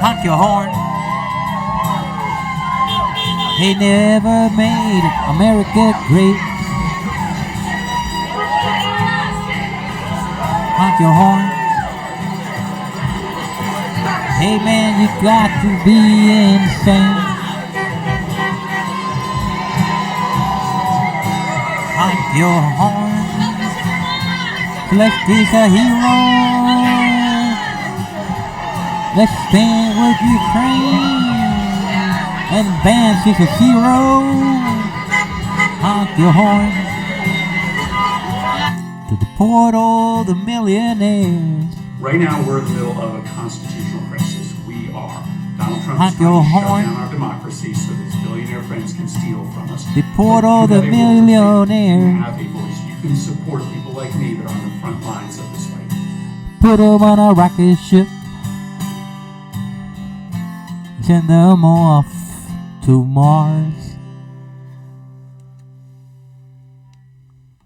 Honk your horn. He never made America great. Honk your horn. Hey man, you got to be insane. Honk your horn. Celesti's a hero. Let's stand with Ukraine. And Vance is a zero. Honk your horn. To deport all the millionaires. Right now, we're in the middle of a constitutional crisis. We are. Donald Trump Honk is trying your to shut horn. down our democracy so that his billionaire friends can steal from us. Deport But all you the have a voice. millionaires. You have a voice. You can support people like me that are on the front lines of this fight. Put them on a rocket ship. Send them off to Mars.